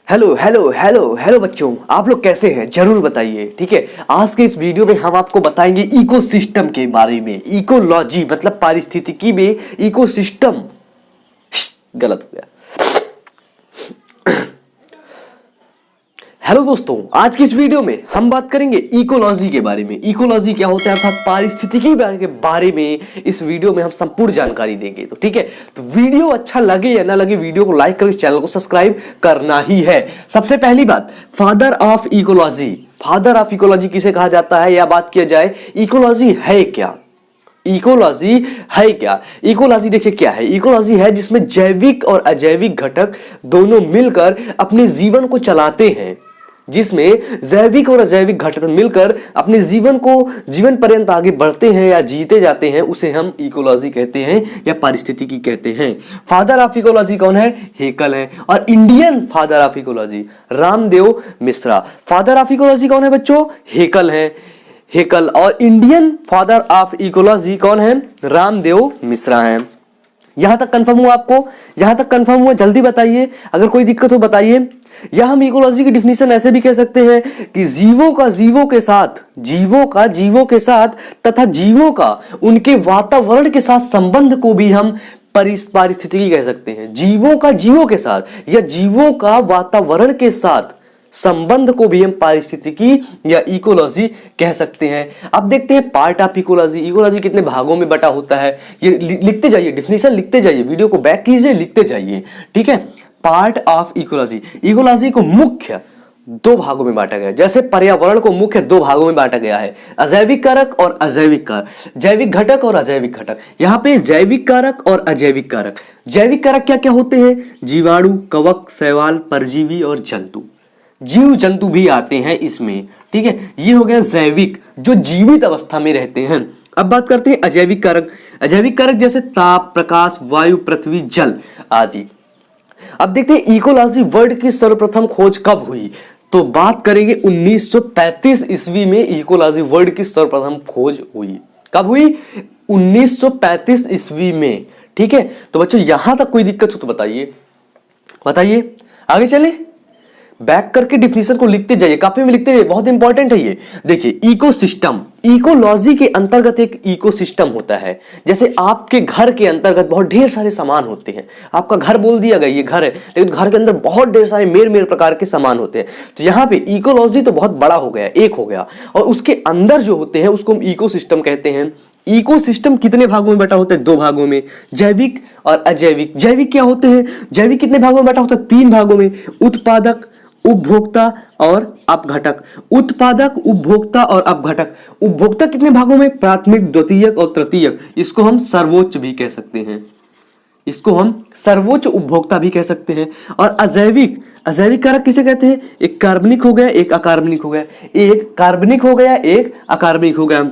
Hello hello hello hello बच्चों, आप लोग कैसे हैं जरूर बताइए। ठीक है, आज के इस वीडियो में हम आपको बताएंगे इकोसिस्टम के बारे में। इकोलॉजी मतलब पारिस्थितिकी में इकोसिस्टम गलत हो गया। हेलो दोस्तों, आज की इस वीडियो में हम बात करेंगे इकोलॉजी के बारे में। इकोलॉजी क्या होता है अर्थात पारिस्थितिकी के बारे में इस वीडियो में हम संपूर्ण जानकारी देंगे। तो ठीक है, तो वीडियो अच्छा लगे या ना लगे, वीडियो को लाइक करके चैनल को सब्सक्राइब करना ही है। सबसे पहली बात, father of ecology. Father of ecology किसे कहा जाता है या बात किया जाए इकोलॉजी है क्या। इकोलॉजी है क्या? इकोलॉजी देखिए क्या है। इकोलॉजी है जिसमें जैविक और अजैविक घटक दोनों मिलकर अपने जीवन को चलाते हैं, जिसमें जैविक और अजैविक घटक मिलकर अपने जीवन पर्यंत आगे बढ़ते हैं या जीते जाते हैं, उसे हम इकोलॉजी कहते हैं या पारिस्थितिकी कहते हैं। फादर ऑफ इकोलॉजी कौन है? हेकल है। और Indian father of ecology Ramdev Mishra. Father of ecology कौन है बच्चों? हेकल है, हेकल। और इंडियन फादर ऑफ इकोलॉजी कौन है? रामदेव मिश्रा है। यहां तक कंफर्म हुआ आपको? यहां तक कंफर्म हुआ? जल्दी बताइए, अगर कोई दिक्कत हो बताइए। या हम इकोलॉजी की डिफिनीशन ऐसे भी कह सकते हैं कि जीवों का जीवों के साथ तथा जीवों का उनके वातावरण के साथ संबंध को भी हम पारिस्थितिकी कह सकते हैं। जीवों का जीवों के साथ या जीवों का वातावरण के साथ संबंध को भी हम पारिस्थितिकी या इकोलॉजी कह सकते हैं। अब देखते हैं पार्ट ऑफ इकोलॉजी। इकोलॉजी कितने भागों में बटा होता है, ये लिखते जाइए, डिफिनीशन लिखते जाइए, वीडियो को बैक कीजिए, लिखते जाइए। ठीक है, पार्ट ऑफ इकोलॉजी। इकोलॉजी को मुख्य दो भागों में बांटा गया है। जैसे पर्यावरण को मुख्य दो भागों में बांटा गया है, अजैविक कारक और अजैविक कारक, जैविक घटक और अजैविक घटक। यहां पे जैविक कारक और अजैविक कारक। जैविक कारक क्या क्या होते हैं? जीवाणु, कवक, शैवाल, परजीवी और जंतु। जीव जंतु भी आते हैं इसमें। ठीक है, ये हो गया जैविक, जो जीवित अवस्था में रहते हैं। अब बात करते हैं अजैविक कारक। अजैविक कारक जैसे ताप, प्रकाश, वायु, पृथ्वी, जल आदि। अब देखते हैं इकोलॉजी वर्ड की सर्वप्रथम खोज कब हुई। तो बात करेंगे 1935 ईस्वी में इकोलॉजी वर्ड की सर्वप्रथम खोज हुई। कब हुई? 1935 ईस्वी में। ठीक है, तो बच्चों यहां तक कोई दिक्कत हो तो बताइए, बताइए। आगे चले, बैक करके डिफिनीशन को लिखते जाइए, कॉपी में लिखते जाइए, बहुत इंपॉर्टेंट है ये। देखिए इकोसिस्टम, इकोलॉजी के अंतर्गत एक इकोसिस्टम होता है। जैसे आपके घर के अंतर्गत बहुत ढेर सारे सामान होते हैं। आपका घर बोल दिया गया ये घर है, लेकिन घर के अंदर बहुत ढेर सारे मेर प्रकार के सामान होते हैं। तो यहाँ पे इकोलॉजी तो बहुत बड़ा हो गया, एक हो गया, और उसके अंदर जो होते हैं उसको हम इकोसिस्टम कहते हैं। इकोसिस्टम कितने भागों में बटा होता है? दो भागों में, जैविक और अजैविक। जैविक क्या होते हैं? जैविक कितने भागों में बटा होता है? तीन भागों में, उत्पादक, उपभोक्ता और अपघटक। उत्पादक, उपभोक्ता और अपघटक। उपभोक्ता कितने भागों में? प्राथमिक, द्वितीयक और तृतीयक। इसको हम सर्वोच्च भी कह सकते हैं, इसको हम सर्वोच्च उपभोक्ता भी कह सकते हैं। और अजैविक, अजैविक कारक किसे कहते हैं? एक कार्बनिक हो गया, एक अकार्बनिक हो गया, एक कार्बनिक हो गया, एक अकार्बनिक हो गया।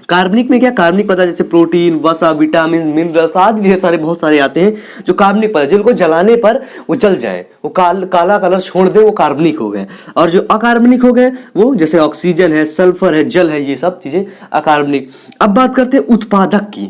कार्बनिक में क्या? कार्बनिक पदार्थ जैसे प्रोटीन, वसा, विटामिन, मिनरल्स आदि ढेर सारे बहुत सारे आते हैं जो कार्बनिक पदार्थ, जिनको जलाने पर वो जल जाए, वो काला कलर छोड़ दे, वो कार्बनिक हो गए। और जो अकार्बनिक हो गए वो जैसे ऑक्सीजन है, सल्फर है, जल है, ये सब चीजें अकार्बनिक। अब बात करते हैं उत्पादक की।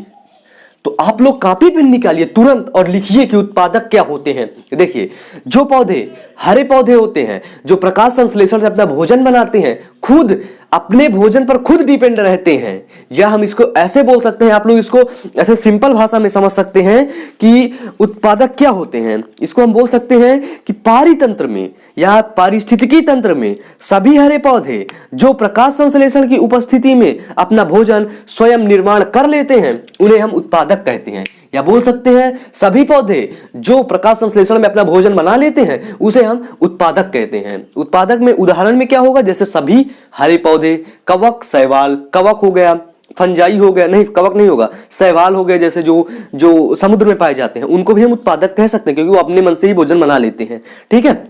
तो आप लोग कॉपी पेन निकालिए तुरंत और लिखिए कि उत्पादक क्या होते हैं। देखिए, जो पौधे हरे पौधे होते हैं, जो प्रकाश संश्लेषण से अपना भोजन बनाते हैं, खुद अपने भोजन पर खुद डिपेंड रहते हैं, या हम इसको ऐसे बोल सकते हैं, आप लोग इसको ऐसे सिंपल भाषा में समझ सकते हैं कि उत्पादक क्या होते हैं। इसको हम बोल सकते हैं कि पारितंत्र में या पारिस्थितिकी तंत्र में सभी हरे पौधे जो प्रकाश संश्लेषण की उपस्थिति में अपना भोजन स्वयं निर्माण कर लेते हैं, उन्हें हम उत्पादक कहते हैं। या बोल सकते हैं सभी पौधे जो प्रकाश संश्लेषण में अपना भोजन बना लेते हैं, उसे हम उत्पादक कहते हैं। उत्पादक में उदाहरण में क्या होगा? जैसे सभी हरे पौधे, कवक, शैवाल, कवक हो गया, फंजाई हो गया, नहीं कवक नहीं होगा, शैवाल हो गया, जैसे जो समुद्र में पाए जाते हैं, उनको भी हम उत्पादक कह सकते हैं क्योंकि वो अपने मन से ही भोजन बना लेते हैं। ठीक है,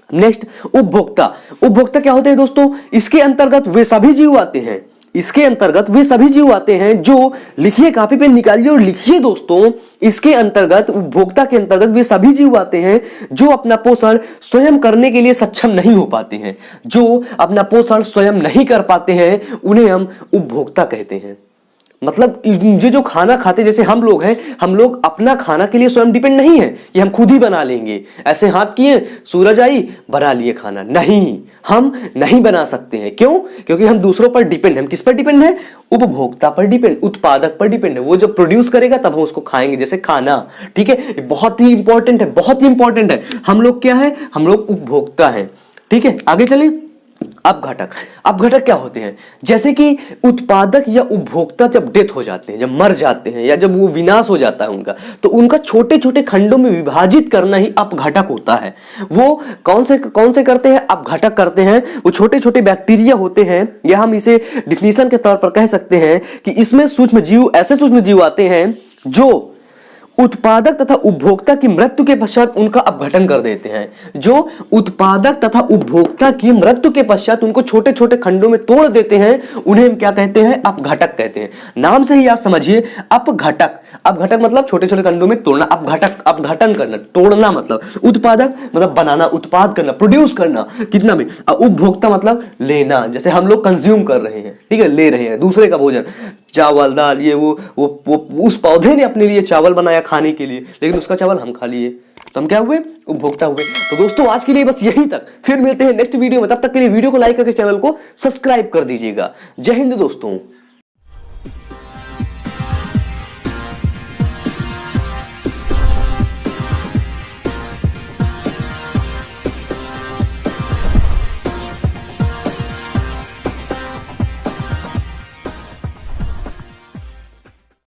नेक्स्ट उपभोक्ता। उपभोक्ता क्या होते हैं दोस्तों? इसके अंतर्गत वे सभी जीव आते हैं, इसके अंतर्गत वे सभी जीव आते हैं जो, लिखिए कॉपी पे निकालिए और लिखिए दोस्तों, इसके अंतर्गत, उपभोक्ता के अंतर्गत वे सभी जीव आते हैं जो अपना पोषण स्वयं करने के लिए सक्षम नहीं हो पाते हैं। जो अपना पोषण स्वयं नहीं कर पाते हैं उन्हें हम उपभोक्ता कहते हैं। मतलब ये जो खाना खाते, जैसे हम लोग हैं, हम लोग अपना खाना के लिए स्वयं डिपेंड नहीं है कि हम खुद ही बना लेंगे, ऐसे हाथ किए सूरज आई बना लिए खाना, नहीं, हम नहीं बना सकते हैं। क्यों? क्योंकि हम दूसरों पर डिपेंड, हम किस पर डिपेंड है? उपभोक्ता पर डिपेंड, उत्पादक पर डिपेंड है। वो जब प्रोड्यूस करेगा तब हम उसको खाएंगे, जैसे खाना। ठीक है, बहुत ही इंपॉर्टेंट है, बहुत ही इंपॉर्टेंट है। हम लोग क्या है? हम लोग उपभोक्ता है। ठीक है, आगे चलिए। अपघटक, अपघटक क्या होते हैं? जैसे कि उत्पादक या उपभोक्ता जब डेथ हो जाते हैं, जब मर जाते हैं, या जब वो विनाश हो जाता है उनका, तो उनका छोटे छोटे खंडों में विभाजित करना ही अपघटक होता है। वो कौन से करते हैं? अपघटक करते हैं। वो छोटे छोटे बैक्टीरिया होते हैं, या हम इसे डिफिनीशन के तौर पर कह सकते हैं कि इसमें सूक्ष्म जीव, ऐसे सूक्ष्म जीव आते हैं जो उत्पादक तथा उपभोक्ता की मृत्यु के पश्चात उनका अपघटन कर देते हैं। जो उत्पादक तथा उपभोक्ता की मृत्यु के पश्चात उनको छोटे छोटे खंडों में तोड़ देते हैं, उन्हें हम क्या कहते हैं? अपघटक कहते हैं। नाम से ही आप समझिए, अपघटक, अपघटक मतलब छोटे छोटे खंडों में तोड़ना, अपघटक, अपघटन करना, तोड़ना मतलब, उत्पादक मतलब बनाना, उत्पाद करना, प्रोड्यूस करना कितना भी, उपभोक्ता मतलब लेना, जैसे हम लोग कंज्यूम कर रहे हैं, ठीक है, ले रहे हैं दूसरे का भोजन, चावल दाल, ये वो उस पौधे ने अपने लिए चावल बनाया खाने के लिए, लेकिन उसका चावल हम खा लिए, तो हम क्या हुए? उपभोक्ता हुए। तो दोस्तों आज के लिए बस यही तक, फिर मिलते हैं नेक्स्ट वीडियो में। तब तक के लिए वीडियो को लाइक करके चैनल को सब्सक्राइब कर दीजिएगा। जय हिंद दोस्तों।